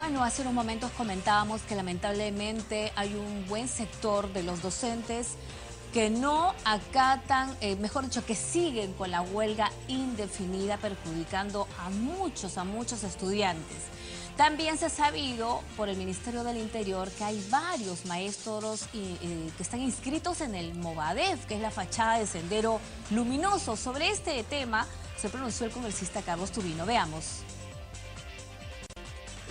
Bueno, hace unos momentos comentábamos que lamentablemente hay un buen sector de los docentes que no acatan, mejor dicho, que siguen con la huelga indefinida, perjudicando a muchos estudiantes. También se ha sabido por el Ministerio del Interior que hay varios maestros que están inscritos en el Movadef, que es la fachada de Sendero Luminoso. Sobre este tema se pronunció el congresista Carlos Tubino. Veamos.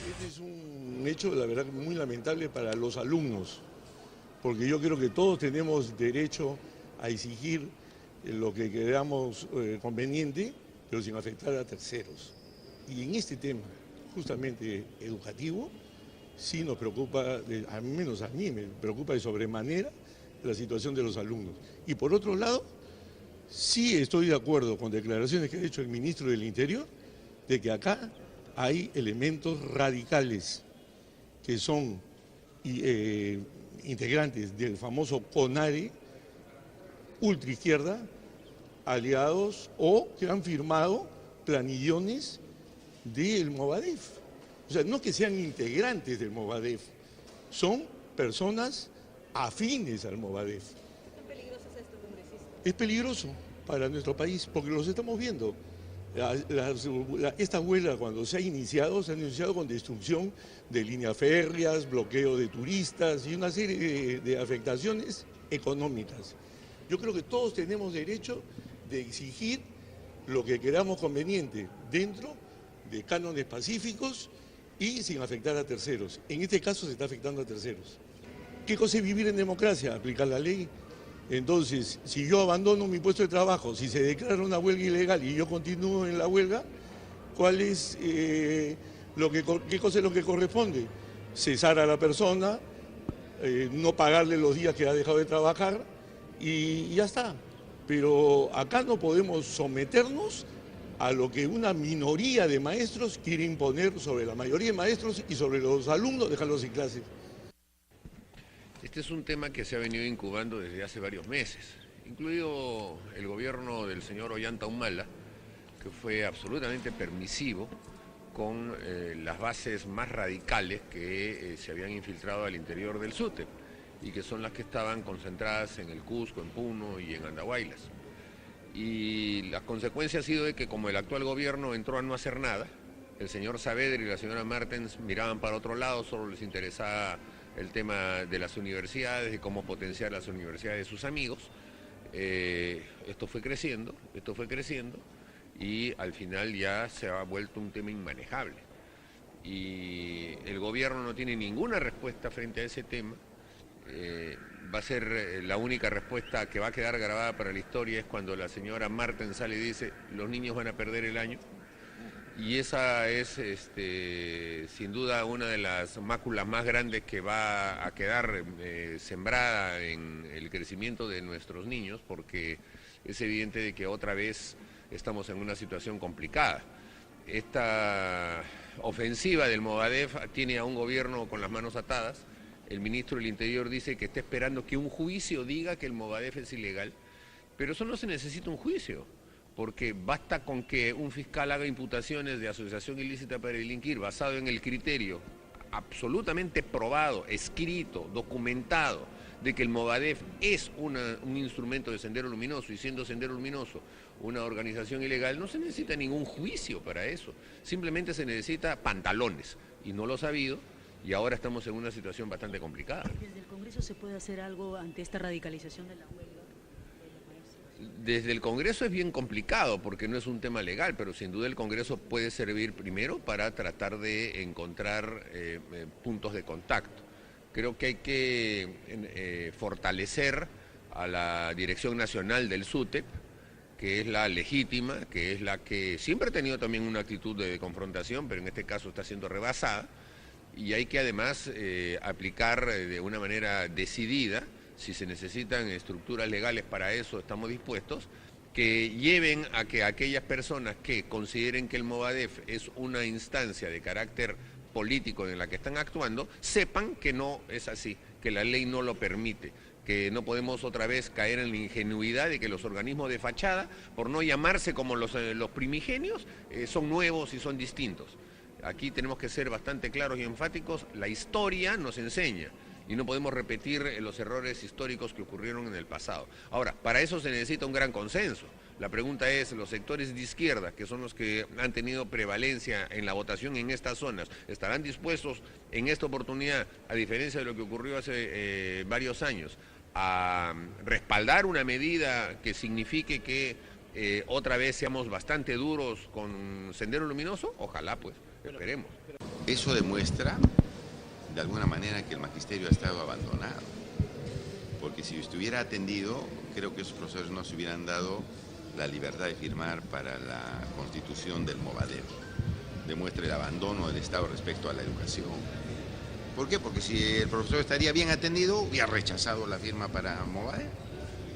Este es un hecho, la verdad, muy lamentable para los alumnos, porque yo creo que todos tenemos derecho a exigir lo que creamos conveniente, pero sin afectar a terceros. Y en este tema, justamente educativo, sí nos preocupa, al menos a mí me preocupa de sobremanera la situación de los alumnos. Y por otro lado, sí estoy de acuerdo con declaraciones que ha hecho el ministro del Interior, de que acá hay elementos radicales que son integrantes del famoso CONARE, ultraizquierda, aliados o que han firmado planillones del Movadef. O sea, no que sean integrantes del Movadef, son personas afines al Movadef. ¿Qué peligroso es esto, congresista? Es peligroso para nuestro país porque los estamos viendo. Esta huelga, cuando se ha iniciado con destrucción de líneas férreas, bloqueo de turistas y una serie de afectaciones económicas. Yo creo que todos tenemos derecho de exigir lo que queramos conveniente dentro de cánones pacíficos y sin afectar a terceros. En este caso se está afectando a terceros. ¿Qué cosa es vivir en democracia? Aplicar la ley. Entonces, si yo abandono mi puesto de trabajo, si se declara una huelga ilegal y yo continúo en la huelga, ¿cuál es qué cosa es lo que corresponde? Cesar a la persona, no pagarle los días que ha dejado de trabajar y ya está. Pero acá no podemos someternos a lo que una minoría de maestros quiere imponer sobre la mayoría de maestros y sobre los alumnos, dejarlos sin clases. Este es un tema que se ha venido incubando desde hace varios meses, incluido el gobierno del señor Ollanta Humala, que fue absolutamente permisivo con las bases más radicales que se habían infiltrado al interior del SUTEP y que son las que estaban concentradas en el Cusco, en Puno y en Andahuaylas. Y la consecuencia ha sido de que como el actual gobierno entró a no hacer nada, el señor Saavedra y la señora Martens miraban para otro lado, solo les interesaba el tema de las universidades y cómo potenciar las universidades de sus amigos. Esto fue creciendo y al final ya se ha vuelto un tema inmanejable. Y el gobierno no tiene ninguna respuesta frente a ese tema. Va a ser la única respuesta que va a quedar grabada para la historia es cuando la señora Martens sale y dice los niños van a perder el año. Y esa es sin duda una de las máculas más grandes que va a quedar sembrada en el crecimiento de nuestros niños, porque es evidente de que otra vez estamos en una situación complicada. Esta ofensiva del Movadef tiene a un gobierno con las manos atadas. El ministro del Interior dice que está esperando que un juicio diga que el Movadef es ilegal, pero eso no se necesita un juicio, porque basta con que un fiscal haga imputaciones de asociación ilícita para delinquir basado en el criterio absolutamente probado, escrito, documentado, de que el Movadef es un instrumento de Sendero Luminoso y siendo Sendero Luminoso una organización ilegal, no se necesita ningún juicio para eso, simplemente se necesita pantalones y no lo ha habido y ahora estamos en una situación bastante complicada. ¿Desde el Congreso se puede hacer algo ante esta radicalización de la huelga? Desde el Congreso es bien complicado porque no es un tema legal, pero sin duda el Congreso puede servir primero para tratar de encontrar puntos de contacto. Creo que hay que fortalecer a la Dirección Nacional del SUTEP, que es la legítima, que es la que siempre ha tenido también una actitud de confrontación, pero en este caso está siendo rebasada, y hay que además aplicar de una manera decidida. Si se necesitan estructuras legales para eso, estamos dispuestos, que lleven a que aquellas personas que consideren que el Movadef es una instancia de carácter político en la que están actuando, sepan que no es así, que la ley no lo permite, que no podemos otra vez caer en la ingenuidad de que los organismos de fachada, por no llamarse como los primigenios, son nuevos y son distintos. aquí tenemos que ser bastante claros y enfáticos. La historia nos enseña y no podemos repetir los errores históricos que ocurrieron en el pasado. Ahora, para eso se necesita un gran consenso. La pregunta es, los sectores de izquierda, que son los que han tenido prevalencia en la votación en estas zonas, ¿estarán dispuestos en esta oportunidad, a diferencia de lo que ocurrió hace varios años, a respaldar una medida que signifique que otra vez seamos bastante duros con Sendero Luminoso? Ojalá, pues, esperemos. Eso demuestra, de alguna manera, que el magisterio ha estado abandonado. Porque si estuviera atendido, creo que esos profesores no se hubieran dado la libertad de firmar para la constitución del Movadef. Demuestra el abandono del Estado respecto a la educación. ¿Por qué? Porque si el profesor estaría bien atendido, hubiera rechazado la firma para Movadef.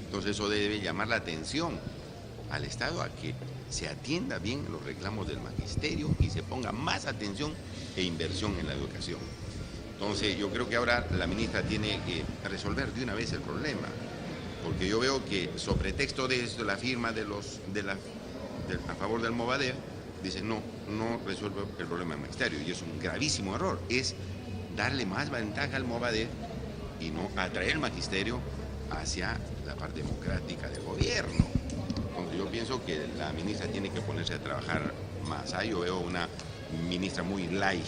Entonces eso debe llamar la atención al Estado a que se atienda bien los reclamos del magisterio y se ponga más atención e inversión en la educación. Entonces yo creo que ahora la ministra tiene que resolver de una vez el problema, porque yo veo que sobre texto de esto, la firma a favor del Movadef, dice no resuelve el problema del magisterio, y es un gravísimo error, es darle más ventaja al Movadef y no atraer el magisterio hacia la parte democrática del gobierno. Entonces yo pienso que la ministra tiene que ponerse a trabajar más. Ahí yo veo una ministra muy light,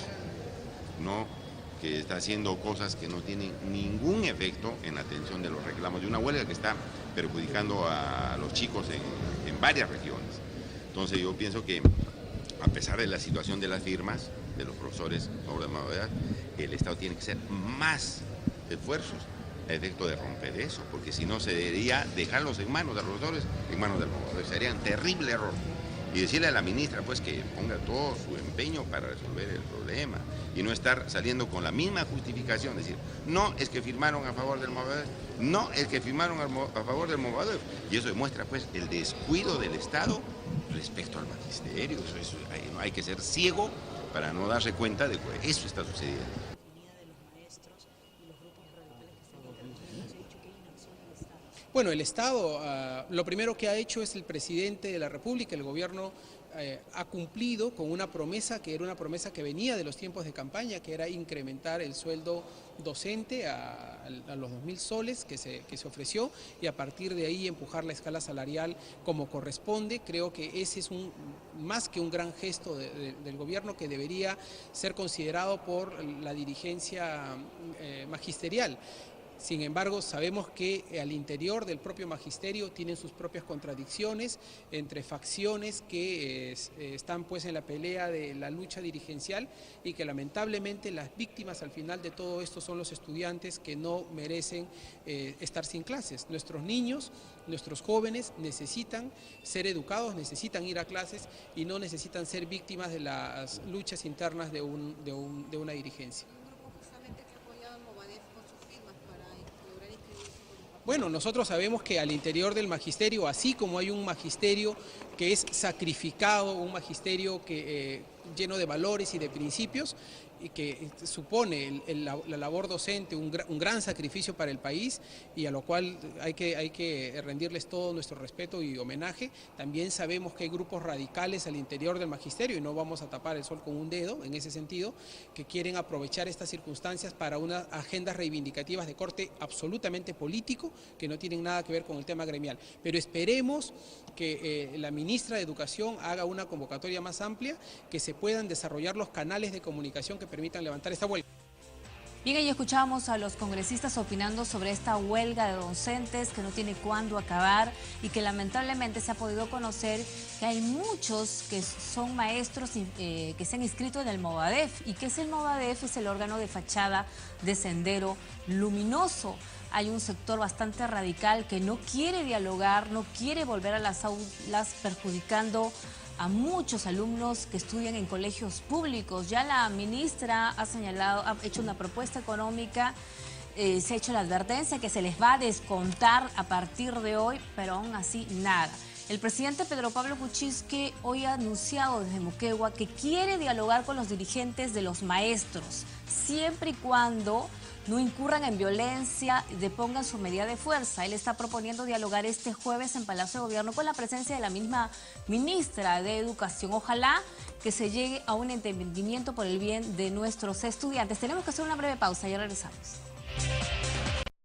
¿no?, que está haciendo cosas que no tienen ningún efecto en la atención de los reclamos de una huelga que está perjudicando a los chicos en varias regiones. Entonces yo pienso que, a pesar de la situación de las firmas de los profesores a favor de Movadef, el Estado tiene que hacer más esfuerzos a efecto de romper eso, porque si no se debería dejarlos en manos de los profesores, en manos del Movadef. Sería un terrible error. Y decirle a la ministra pues que ponga todo su empeño para resolver el problema y no estar saliendo con la misma justificación, decir, no, es que firmaron a favor del Movadef, no, es que firmaron a favor del Movadef. Y eso demuestra pues el descuido del Estado respecto al magisterio. Eso hay que ser ciego para no darse cuenta de que eso está sucediendo. Bueno, el Estado, lo primero que ha hecho es el presidente de la República, el gobierno ha cumplido con una promesa que era una promesa que venía de los tiempos de campaña, que era incrementar el sueldo docente a los 2.000 soles que se ofreció, y a partir de ahí empujar la escala salarial como corresponde. Creo que ese es más que un gran gesto del gobierno, que debería ser considerado por la dirigencia magisterial. Sin embargo, sabemos que al interior del propio magisterio tienen sus propias contradicciones entre facciones que están pues en la pelea de la lucha dirigencial, y que lamentablemente las víctimas al final de todo esto son los estudiantes, que no merecen estar sin clases. Nuestros niños, nuestros jóvenes necesitan ser educados, necesitan ir a clases y no necesitan ser víctimas de las luchas internas de una dirigencia. Bueno, nosotros sabemos que al interior del magisterio, así como hay un magisterio que es sacrificado, un magisterio lleno de valores y de principios, y que supone la labor docente un gran sacrificio para el país, y a lo cual hay que rendirles todo nuestro respeto y homenaje. También sabemos que hay grupos radicales al interior del magisterio, y no vamos a tapar el sol con un dedo en ese sentido, que quieren aprovechar estas circunstancias para unas agendas reivindicativas de corte absolutamente político, que no tienen nada que ver con el tema gremial. Pero esperemos que la ministra de Educación haga una convocatoria más amplia, que se puedan desarrollar los canales de comunicación que permitan levantar esta huelga. Bien, ahí escuchábamos a los congresistas opinando sobre esta huelga de docentes que no tiene cuándo acabar, y que lamentablemente se ha podido conocer que hay muchos que son maestros que se han inscrito en el Movadef. ¿Y qué es el Movadef? Es el órgano de fachada de Sendero Luminoso. Hay un sector bastante radical que no quiere dialogar, no quiere volver a las aulas, perjudicando a muchos alumnos que estudian en colegios públicos. Ya la ministra ha señalado, ha hecho una propuesta económica, se ha hecho la advertencia que se les va a descontar a partir de hoy, pero aún así nada. El presidente Pedro Pablo Kuczynski hoy ha anunciado desde Moquegua que quiere dialogar con los dirigentes de los maestros, siempre y cuando no incurran en violencia, depongan su medida de fuerza. Él está proponiendo dialogar este jueves en Palacio de Gobierno con la presencia de la misma ministra de Educación. Ojalá que se llegue a un entendimiento por el bien de nuestros estudiantes. Tenemos que hacer una breve pausa, ya regresamos.